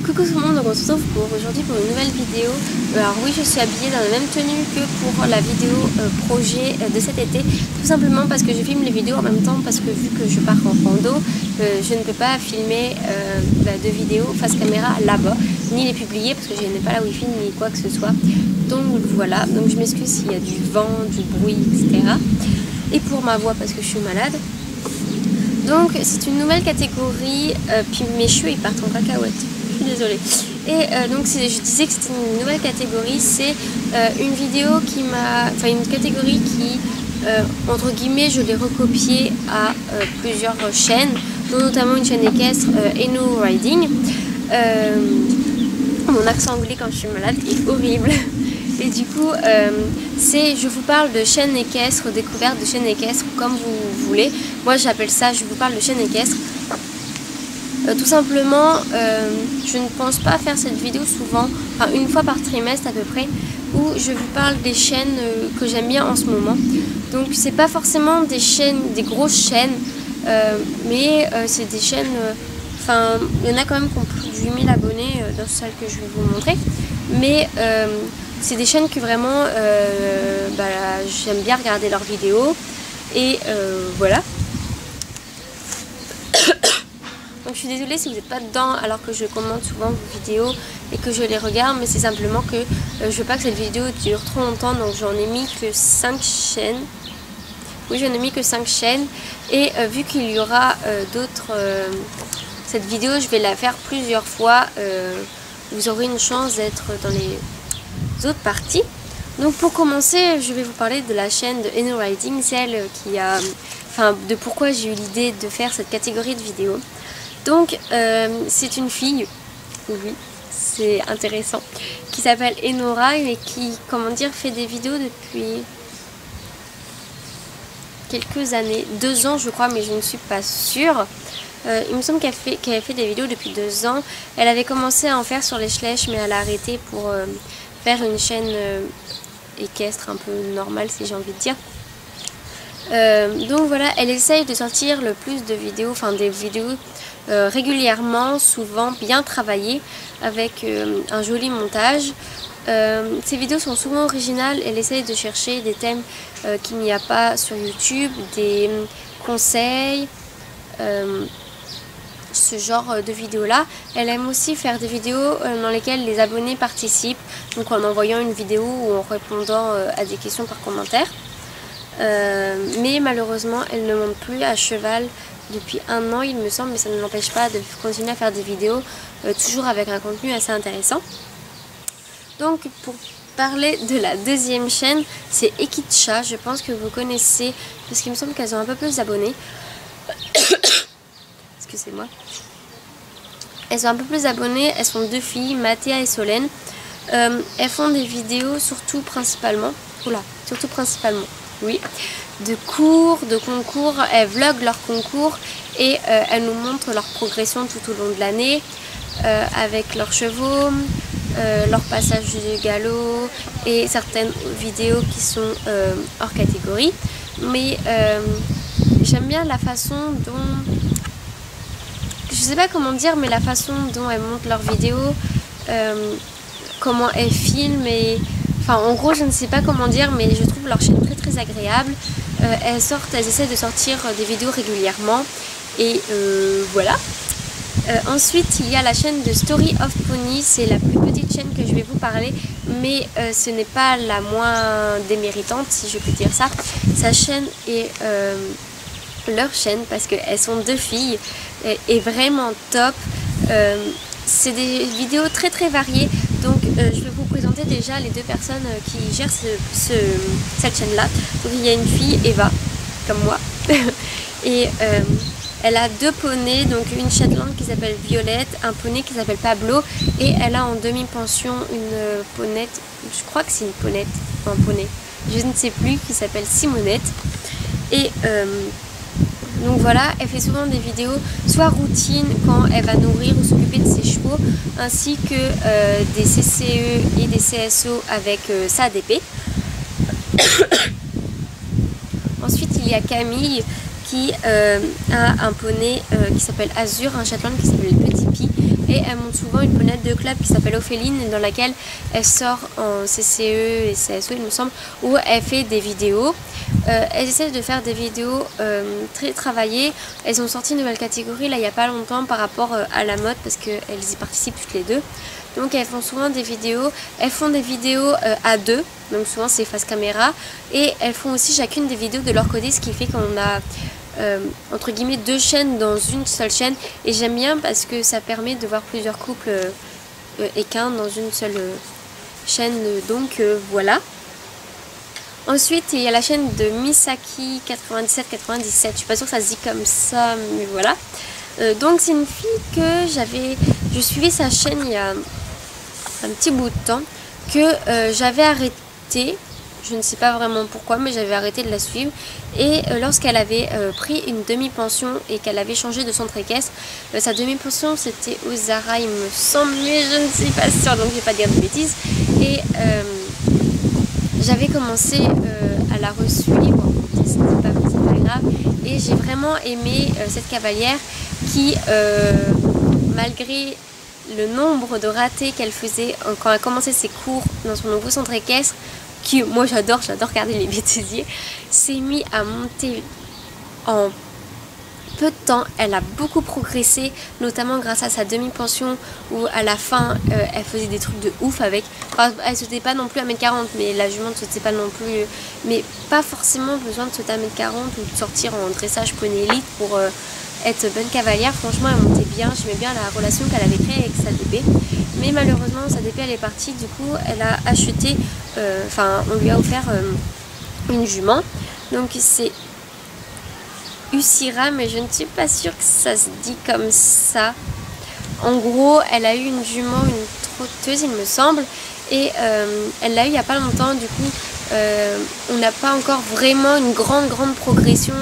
Coucou tout le monde, donc on se retrouve pour aujourd'hui pour une nouvelle vidéo. Alors oui, je suis habillée dans la même tenue que pour la vidéo projet de cet été, tout simplement parce que je filme les vidéos en même temps, parce que vu que je pars en rando, je ne peux pas filmer de vidéos face caméra là-bas, ni les publier parce que je n'ai pas la wifi ni quoi que ce soit. Donc voilà, donc je m'excuse s'il y a du vent, du bruit, etc. Et pour ma voix parce que je suis malade. Donc c'est une nouvelle catégorie, puis mes cheveux ils partent en cacahuète. Désolée. Et donc je disais que c'était une nouvelle catégorie, c'est une vidéo qui m'a, enfin une catégorie qui entre guillemets je l'ai recopiée à plusieurs chaînes, dont notamment une chaîne équestre, Eno Riding. Mon accent anglais quand je suis malade est horrible. Et du coup, je vous parle de chaîne équestre, découverte de chaîne équestre, comme vous voulez. Moi j'appelle ça, je vous parle de chaîne équestre. Tout simplement, je ne pense pas faire cette vidéo souvent, enfin une fois par trimestre à peu près, où je vous parle des chaînes que j'aime bien en ce moment. Donc c'est pas forcément des chaînes, des grosses chaînes, mais c'est des chaînes, enfin il y en a quand même qui ont plus de 8000 abonnés dans celle que je vais vous montrer, mais c'est des chaînes que vraiment j'aime bien regarder leurs vidéos, et voilà. Donc je suis désolée si vous n'êtes pas dedans alors que je commente souvent vos vidéos et que je les regarde, mais c'est simplement que je veux pas que cette vidéo dure trop longtemps, donc j'en ai mis que 5 chaînes. Oui, j'en ai mis que 5 chaînes, et vu qu'il y aura d'autres... cette vidéo, je vais la faire plusieurs fois, vous aurez une chance d'être dans les autres parties. Donc pour commencer, je vais vous parler de la chaîne de Eno Riding, celle qui a... Enfin, de pourquoi j'ai eu l'idée de faire cette catégorie de vidéos. Donc c'est une fille, oui, c'est intéressant, qui s'appelle Enora et qui, comment dire, fait des vidéos depuis quelques années, 2 ans je crois, mais je ne suis pas sûre. Il me semble qu'elle avait fait des vidéos depuis 2 ans. Elle avait commencé à en faire sur les Schlech, mais elle a arrêté pour faire une chaîne équestre un peu normale, si j'ai envie de dire. Donc voilà, elle essaye de sortir le plus de vidéos, enfin des vidéos régulièrement, souvent bien travaillées, avec un joli montage. Ces vidéos sont souvent originales, elle essaye de chercher des thèmes qu'il n'y a pas sur YouTube, des conseils, ce genre de vidéos là. Elle aime aussi faire des vidéos dans lesquelles les abonnés participent, donc en envoyant une vidéo ou en répondant à des questions par commentaire. Mais malheureusement elle ne monte plus à cheval depuis 1 an il me semble, mais ça ne l'empêche pas de continuer à faire des vidéos toujours avec un contenu assez intéressant. Donc pour parler de la deuxième chaîne, c'est Ekitcha, je pense que vous connaissez parce qu'il me semble qu'elles ont un peu plus d'abonnés. Excusez-moi. Elles ont un peu plus d'abonnés, elles sont 2 filles, Mathéa et Solène. Elles font des vidéos surtout principalement, oui, de cours, de concours. Elles vloguent leurs concours et elles nous montrent leur progression tout au long de l'année avec leurs chevaux, leur passage du galop et certaines vidéos qui sont hors catégorie. Mais j'aime bien la façon dont, je sais pas comment dire, mais la façon dont elles montent leurs vidéos, comment elles filment, et enfin en gros je ne sais pas comment dire, mais je trouve leur chaîne très très agréable. Elles essaient de sortir des vidéos régulièrement, et voilà. Ensuite il y a la chaîne de Story of Pony, c'est la plus petite chaîne que je vais vous parler, mais ce n'est pas la moins déméritante si je peux dire ça. Sa chaîne est leur chaîne parce qu'elles sont 2 filles, est vraiment top. C'est des vidéos très très variées, donc je vais vous présenter déjà les 2 personnes qui gèrent cette chaîne là. Donc il y a une fille, Eva, comme moi, et elle a 2 poneys, donc une Shetland qui s'appelle Violette, un poney qui s'appelle Pablo, et elle a en demi-pension une ponette, je crois que c'est une ponette, ou un poney, je ne sais plus, qui s'appelle Simonette. Et donc voilà, elle fait souvent des vidéos, soit routine quand elle va nourrir ou s'occuper de ses chevaux, ainsi que des CCE et des CSO avec sa ADP. Ensuite il y a Camille qui a un poney qui s'appelle Azur, un Shetland qui s'appelle Petit Pi, et elle monte souvent une fenêtre de club qui s'appelle Ophéline, dans laquelle elle sort en CCE et CSE il me semble, où elle fait des vidéos. Elles essaient de faire des vidéos très travaillées. Elles ont sorti une nouvelle catégorie là il n'y a pas longtemps par rapport à la mode, parce qu'elles y participent toutes les deux. Donc elles font souvent des vidéos, elles font des vidéos à deux, donc souvent c'est face caméra, et elles font aussi chacune des vidéos de leur côté, ce qui fait qu'on a entre guillemets deux chaînes dans une seule chaîne, et j'aime bien parce que ça permet de voir plusieurs couples équins dans une seule chaîne, donc voilà. Ensuite il y a la chaîne de Misaki 9797, je suis pas sûre que ça se dit comme ça, mais voilà. Donc c'est une fille que je suivais sa chaîne il y a un petit bout de temps, que j'avais arrêté, je ne sais pas vraiment pourquoi, mais j'avais arrêté de la suivre, et lorsqu'elle avait pris une demi-pension et qu'elle avait changé de centre équestre, sa demi-pension c'était au Zara il me semble, mais je ne suis pas sûre, donc je vais pas dire de bêtises, et j'avais commencé à la resuivre, c'est pas grave, et j'ai vraiment aimé cette cavalière qui, malgré le nombre de ratés qu'elle faisait quand elle commençait ses cours dans son nouveau centre équestre, qui moi j'adore regarder les bêtisiers, s'est mis à monter en peu de temps. Elle a beaucoup progressé, notamment grâce à sa demi-pension où à la fin elle faisait des trucs de ouf avec, enfin, elle sautait pas non plus à 1m40, mais la jument ne sautait pas non plus, mais pas forcément besoin de sauter à 1m40 ou de sortir en dressage poney élite pour être bonne cavalière. Franchement elle montait bien, j'aimais bien la relation qu'elle avait créée avec sa DP, mais malheureusement sa DP elle est partie, du coup elle a acheté, enfin on lui a offert une jument, donc c'est Usira, mais je ne suis pas sûre que ça se dit comme ça. En gros elle a eu une jument, une trotteuse il me semble, et elle l'a eu il n'y a pas longtemps, du coup on n'a pas encore vraiment une grande progression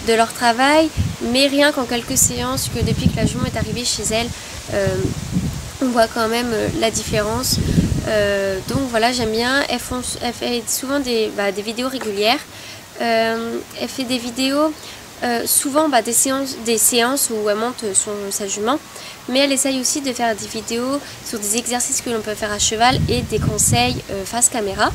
de leur travail, mais rien qu'en quelques séances, que depuis que la jument est arrivée chez elle, on voit quand même la différence. Donc voilà, j'aime bien. Elle fait souvent des vidéos régulières. Elle fait des vidéos souvent des séances où elle monte sa jument, mais elle essaye aussi de faire des vidéos sur des exercices que l'on peut faire à cheval et des conseils face caméra.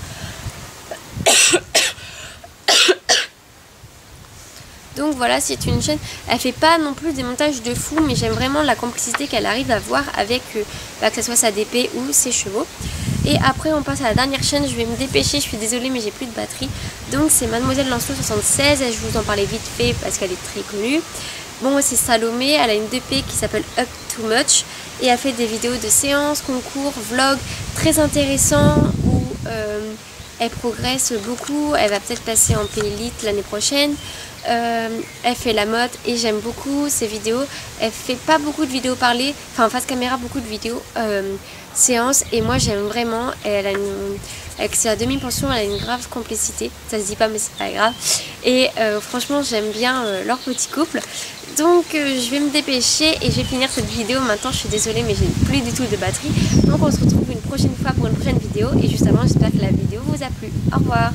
Donc voilà, c'est une chaîne, elle fait pas non plus des montages de fou, mais j'aime vraiment la complicité qu'elle arrive à avoir avec que ce soit sa DP ou ses chevaux. Et après on passe à la dernière chaîne, je vais me dépêcher, je suis désolée mais j'ai plus de batterie. Donc c'est Mademoiselle Lancelot 76, et je vous en parlais vite fait parce qu'elle est très connue. Bon, c'est Salomé, elle a une DP qui s'appelle Up Too Much, et elle fait des vidéos de séances, concours, vlogs très intéressants où elle progresse beaucoup. Elle va peut-être passer en P-Élite l'année prochaine. Elle fait la mode et j'aime beaucoup ses vidéos. Elle fait pas beaucoup de vidéos parlées, enfin face caméra, beaucoup de vidéos séances, et moi j'aime vraiment. Elle a avec sa demi-pension, elle a une grave complicité, ça se dit pas mais c'est pas grave, et franchement j'aime bien leur petit couple. Donc je vais me dépêcher et je vais finir cette vidéo maintenant. Je suis désolée mais j'ai plus du tout de batterie, donc on se retrouve une prochaine fois pour une prochaine vidéo, et juste avant j'espère que la vidéo vous a plu. Au revoir.